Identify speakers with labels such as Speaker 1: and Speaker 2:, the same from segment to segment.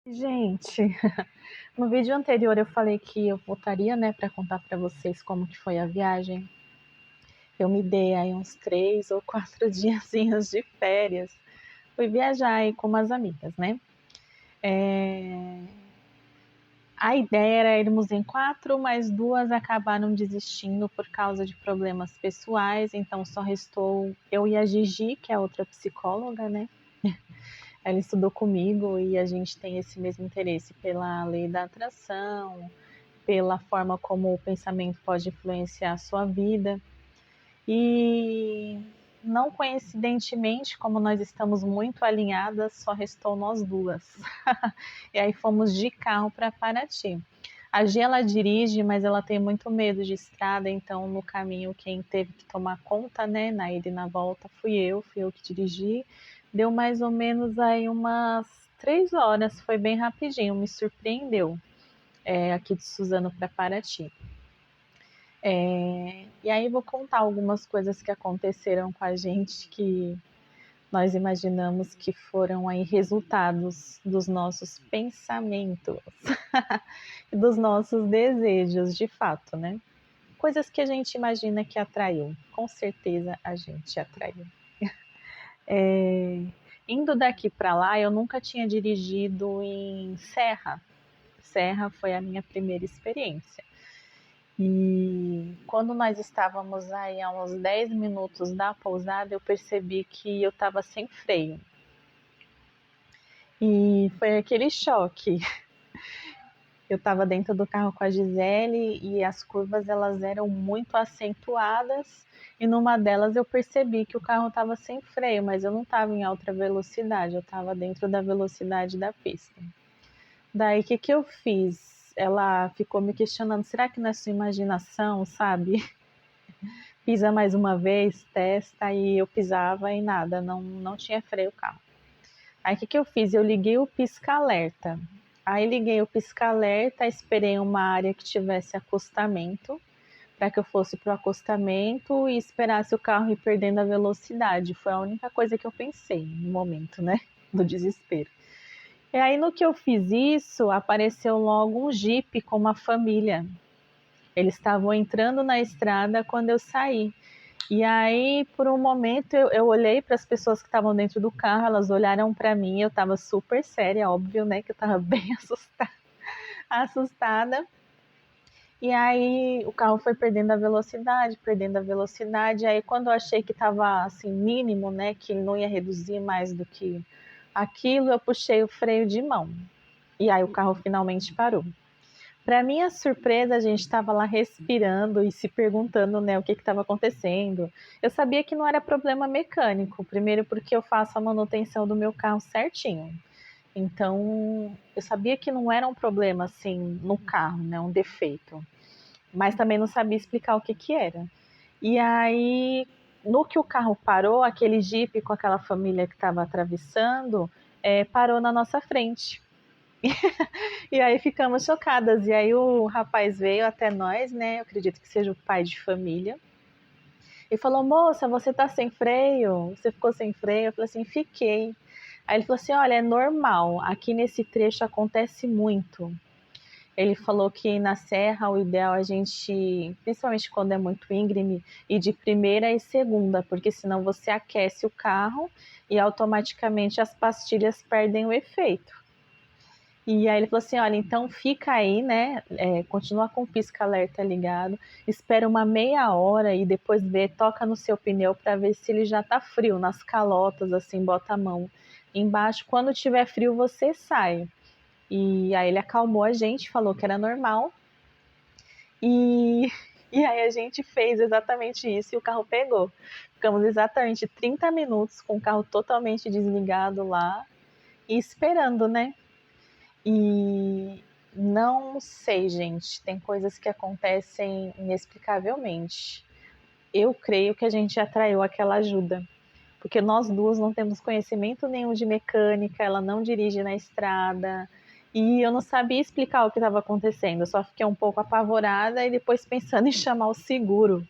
Speaker 1: Gente, no vídeo anterior eu falei que eu voltaria, né, para contar para vocês como que foi a viagem. Eu me dei aí uns 3 ou 4 diazinhos de férias. Fui viajar aí com umas amigas, né. Eh, a ideia era irmos em 4, mas 2 acabaram desistindo por causa de problemas pessoais, então só restou eu e a Gigi, que é outra psicóloga, né. Ela estudou comigo e a gente tem esse mesmo interesse pela lei da atração, pela forma como o pensamento pode influenciar a sua vida. E não coincidentemente, como nós estamos muito alinhadas, só restou nós duas. E aí fomos de carro para Paraty. A Gia ela dirige, mas ela tem muito medo de estrada, então no caminho quem teve que tomar conta, né, na ida e na volta fui eu que dirigi. Deu mais ou menos aí umas 3 horas, foi bem rapidinho, me surpreendeu, aqui de Suzano para Paraty. E aí vou contar algumas coisas que aconteceram com a gente que nós imaginamos que foram aí resultados dos nossos pensamentos e dos nossos desejos de fato, né? Coisas que a gente imagina que atraiu, com certeza a gente atraiu. Indo daqui para lá, eu nunca tinha dirigido em serra. Serra foi a minha primeira experiência. E quando nós estávamos aí a uns 10 minutos da pousada, eu percebi que eu estava sem freio. E foi aquele choque. Eu estava dentro do carro com a Gisele e as curvas elas eram muito acentuadas e numa delas eu percebi que o carro estava sem freio, mas eu não estava em alta velocidade, eu estava dentro da velocidade da pista. Daí o que que eu fiz? Ela ficou me questionando, será que não é sua imaginação, sabe? Pisa mais uma vez, testa, e eu pisava e nada, não tinha freio o carro. Aí o que que eu fiz? Eu liguei o pisca-alerta. Aí liguei o pisca-alerta, esperei uma área que tivesse acostamento, para que eu fosse para o acostamento e esperasse o carro ir perdendo a velocidade. Foi a única coisa que eu pensei no momento, né? Do desespero. E aí no que eu fiz isso, apareceu logo um Jeep com uma família. Eles estavam entrando na estrada quando eu saí. E aí, por um momento, eu olhei para as pessoas que estavam dentro do carro, elas olharam para mim, eu estava super séria, óbvio, né, que eu estava bem assustada. E aí o carro foi perdendo a velocidade. Aí quando eu achei que estava assim mínimo, né, que não ia reduzir mais do que aquilo, eu puxei o freio de mão. E aí o carro finalmente parou. Para minha surpresa, a gente estava lá respirando e se perguntando, né, o que estava acontecendo. Eu sabia que não era problema mecânico, primeiro porque eu faço a manutenção do meu carro certinho. Então, eu sabia que não era um problema assim no carro, né, um defeito. Mas também não sabia explicar o que que era. E aí, no que o carro parou, aquele Jeep com aquela família que estava atravessando, parou na nossa frente. E aí ficamos chocadas. E aí o rapaz veio até nós, né? Eu acredito que seja o pai de família. E falou: moça, você tá sem freio? Você ficou sem freio? Eu falei assim: fiquei. Aí ele falou assim: olha, é normal. Aqui nesse trecho acontece muito. Ele falou que na serra o ideal é a gente, principalmente quando é muito íngreme, ir de primeira e segunda, porque senão você aquece o carro e automaticamente as pastilhas perdem o efeito. E aí ele falou assim: olha, então fica aí, né? Continua com o pisca-alerta ligado, espera uma meia hora e depois vê, toca no seu pneu para ver se ele já tá frio, nas calotas, assim, bota a mão embaixo. Quando tiver frio, você sai. E aí ele acalmou a gente, falou que era normal. E, e aí a gente fez exatamente isso e o carro pegou. Ficamos exatamente 30 minutos com o carro totalmente desligado lá e esperando, né? E não sei, gente, tem coisas que acontecem inexplicavelmente. Eu creio que a gente atraiu aquela ajuda, porque nós duas não temos conhecimento nenhum de mecânica, ela não dirige na estrada, e eu não sabia explicar o que estava acontecendo, eu só fiquei um pouco apavorada e depois pensando em chamar o seguro.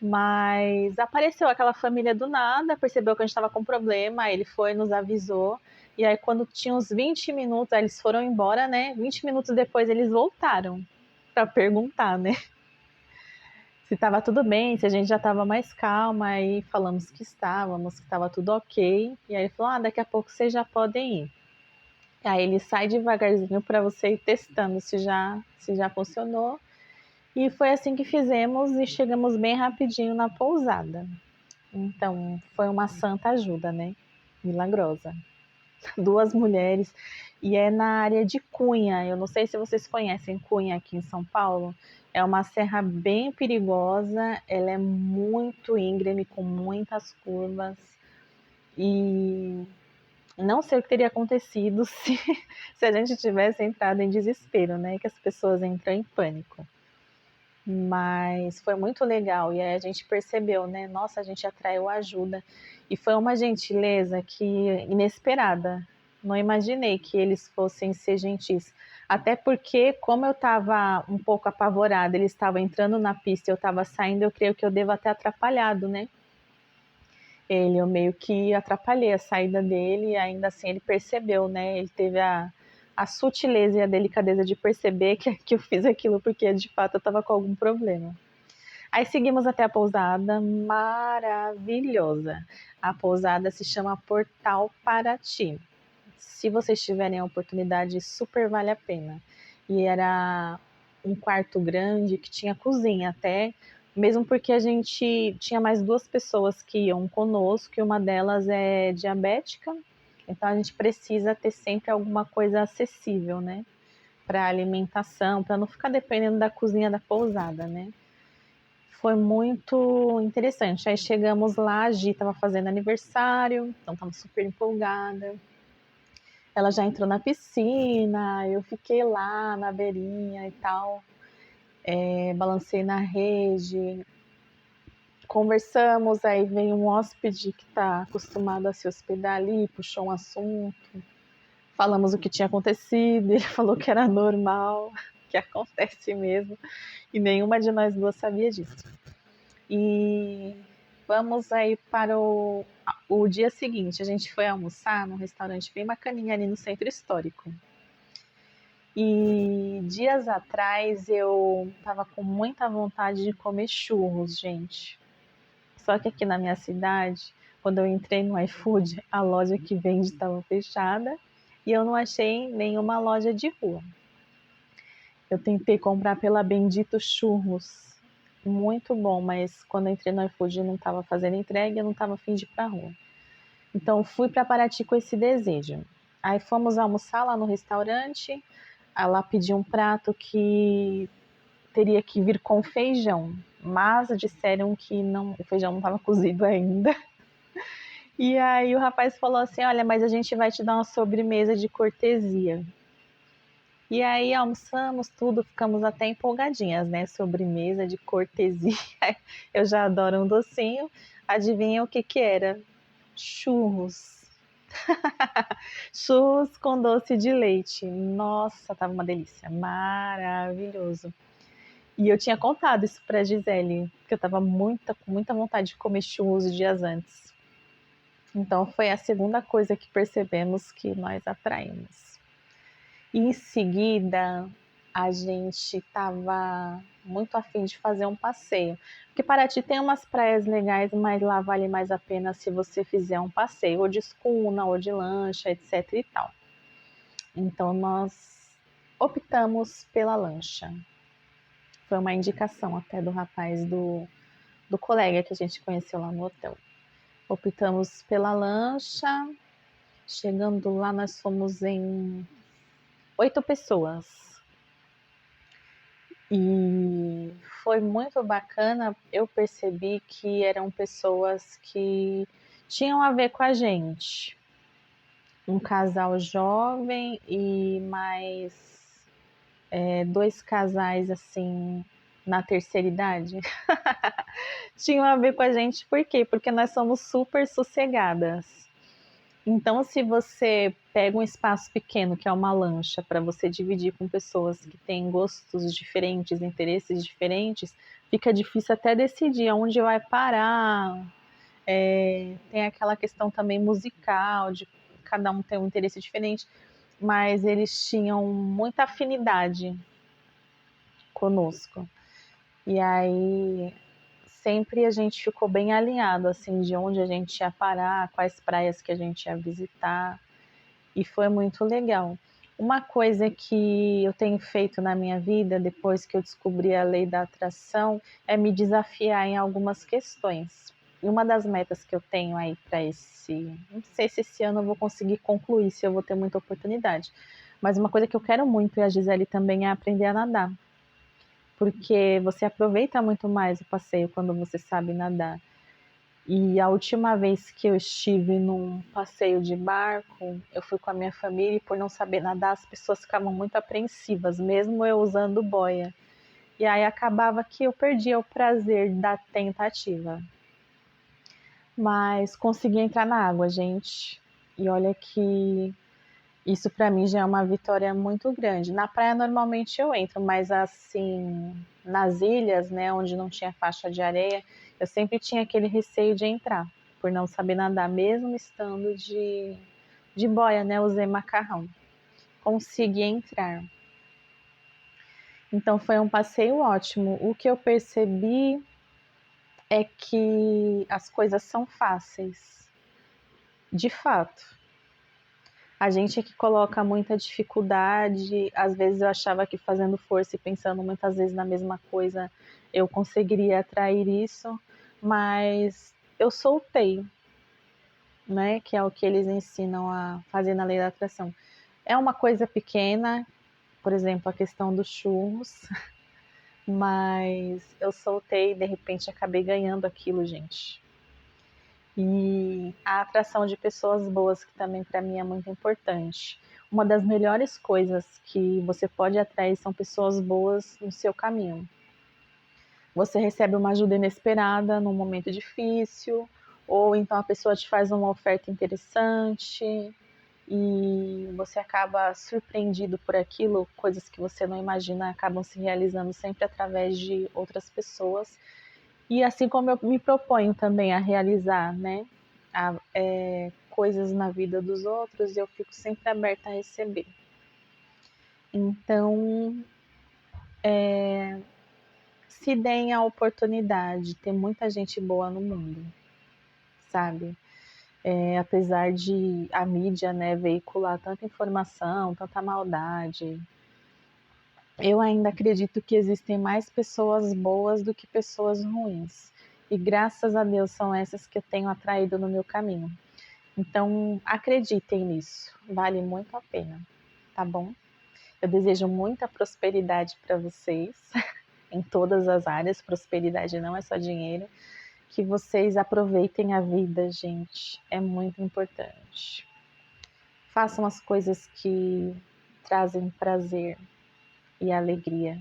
Speaker 1: Mas apareceu aquela família do nada, percebeu que a gente estava com problema, aí ele foi, nos avisou. E aí, quando tinha uns 20 minutos, aí eles foram embora, né? 20 minutos depois, eles voltaram para perguntar, né? Se estava tudo bem, se a gente já estava mais calma. Aí falamos que estávamos, que estava tudo ok. E aí ele falou: daqui a pouco vocês já podem ir. Aí ele sai devagarzinho para você ir testando se já funcionou. E foi assim que fizemos e chegamos bem rapidinho na pousada. Então, foi uma santa ajuda, né? Milagrosa. Duas mulheres. E é na área de Cunha. Eu não sei se vocês conhecem Cunha aqui em São Paulo. É uma serra bem perigosa. Ela é muito íngreme, com muitas curvas. E não sei o que teria acontecido se a gente tivesse entrado em desespero, né? Que as pessoas entram em pânico. Mas foi muito legal. E aí a gente percebeu, né? Nossa, a gente atraiu ajuda. E foi uma gentileza que inesperada. Não imaginei que eles fossem ser gentis. Até porque, como eu estava um pouco apavorada, eles estavam entrando na pista e eu estava saindo, eu creio que eu devo ter atrapalhado, né? Eu meio que atrapalhei a saída dele e ainda assim ele percebeu, né? Ele teve a sutileza e a delicadeza de perceber que eu fiz aquilo porque de fato eu estava com algum problema. Aí seguimos até a pousada, maravilhosa. A pousada se chama Portal Paraty. Se vocês tiverem a oportunidade, super vale a pena. E era um quarto grande que tinha cozinha até, mesmo porque a gente tinha mais duas pessoas que iam conosco, e uma delas é diabética, então a gente precisa ter sempre alguma coisa acessível, né? Para alimentação, para não ficar dependendo da cozinha da pousada, né? Foi muito interessante. Aí chegamos lá, a Gi estava fazendo aniversário, então estava super empolgada. Ela já entrou na piscina, eu fiquei lá na beirinha e tal, balancei na rede, conversamos, aí veio um hóspede que está acostumado a se hospedar ali, puxou um assunto, falamos o que tinha acontecido, ele falou que era normal, que acontece mesmo, e nenhuma de nós duas sabia disso. E vamos aí para o dia seguinte. A gente foi almoçar num restaurante bem bacaninha ali no centro histórico. E dias atrás eu tava com muita vontade de comer churros, gente. Só que aqui na minha cidade, quando eu entrei no iFood, a loja que vende estava fechada e eu não achei nenhuma loja de rua. Eu tentei comprar pela Bendito Churros, muito bom, mas quando eu entrei no iFood não estava fazendo entrega, eu não estava afim de ir para a rua. Então fui para Paraty com esse desejo. Aí fomos almoçar lá no restaurante, ela pediu um prato que teria que vir com feijão, mas disseram que não, o feijão não estava cozido ainda. E aí o rapaz falou assim: olha, mas a gente vai te dar uma sobremesa de cortesia. E aí almoçamos tudo, ficamos até empolgadinhas, né? Sobremesa de cortesia. Eu já adoro um docinho. Adivinha o que que era? Churros. Churros com doce de leite. Nossa, tava uma delícia. Maravilhoso. E eu tinha contado isso pra Gisele, que eu tava com muita vontade de comer churros dias antes. Então foi a segunda coisa que percebemos que nós atraímos. E em seguida, a gente estava muito afim de fazer um passeio. Porque Paraty tem umas praias legais, mas lá vale mais a pena se você fizer um passeio, ou de escuna, ou de lancha, etc e tal. Então nós optamos pela lancha. Foi uma indicação até do rapaz do colega que a gente conheceu lá no hotel. Optamos pela lancha. Chegando lá, nós fomos em 8 pessoas. E foi muito bacana, eu percebi que eram pessoas que tinham a ver com a gente. Um casal jovem e mais dois casais assim na terceira idade. Tinham a ver com a gente, por quê? Porque nós somos super sossegadas. Então, se você pega um espaço pequeno, que é uma lancha, para você dividir com pessoas que têm gostos diferentes, interesses diferentes, fica difícil até decidir aonde vai parar. Tem aquela questão também musical, de cada um ter um interesse diferente, mas eles tinham muita afinidade conosco. E aí sempre a gente ficou bem alinhado, assim, de onde a gente ia parar, quais praias que a gente ia visitar, e foi muito legal. Uma coisa que eu tenho feito na minha vida, depois que eu descobri a lei da atração, é me desafiar em algumas questões. E uma das metas que eu tenho aí para não sei se esse ano eu vou conseguir concluir, se eu vou ter muita oportunidade, mas uma coisa que eu quero muito, e a Gisele também, é aprender a nadar, porque você aproveita muito mais o passeio quando você sabe nadar. E a última vez que eu estive num passeio de barco, eu fui com a minha família e por não saber nadar, as pessoas ficavam muito apreensivas, mesmo eu usando boia. E aí acabava que eu perdia o prazer da tentativa. Mas consegui entrar na água, gente. E olha que isso para mim já é uma vitória muito grande. Na praia normalmente eu entro, mas assim, nas ilhas, né, onde não tinha faixa de areia, eu sempre tinha aquele receio de entrar, por não saber nadar, mesmo estando de boia, né, usei macarrão. Consegui entrar. Então foi um passeio ótimo. O que eu percebi é que as coisas são fáceis, de fato. A gente é que coloca muita dificuldade. Às vezes eu achava que fazendo força e pensando muitas vezes na mesma coisa, eu conseguiria atrair isso, mas eu soltei, né? Que é o que eles ensinam a fazer na lei da atração. É uma coisa pequena, por exemplo, a questão dos churros, mas eu soltei e de repente acabei ganhando aquilo, gente. E a atração de pessoas boas, que também para mim é muito importante. Uma das melhores coisas que você pode atrair são pessoas boas no seu caminho. Você recebe uma ajuda inesperada num momento difícil, ou então a pessoa te faz uma oferta interessante e você acaba surpreendido por aquilo, coisas que você não imagina acabam se realizando sempre através de outras pessoas. E assim como eu me proponho também a realizar, né, coisas na vida dos outros, eu fico sempre aberta a receber. Então, se deem a oportunidade, tem muita gente boa no mundo, sabe? Apesar de a mídia, né, veicular tanta informação, tanta maldade, eu ainda acredito que existem mais pessoas boas do que pessoas ruins. E graças a Deus são essas que eu tenho atraído no meu caminho. Então, acreditem nisso, vale muito a pena, tá bom? Eu desejo muita prosperidade para vocês, em todas as áreas. Prosperidade não é só dinheiro. Que vocês aproveitem a vida, gente, é muito importante. Façam as coisas que trazem prazer e alegria.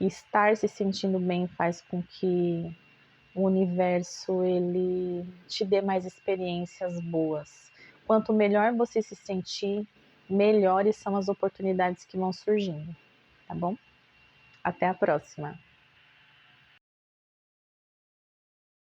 Speaker 1: E estar se sentindo bem faz com que o universo ele te dê mais experiências boas. Quanto melhor você se sentir, melhores são as oportunidades que vão surgindo, tá bom? Até a próxima!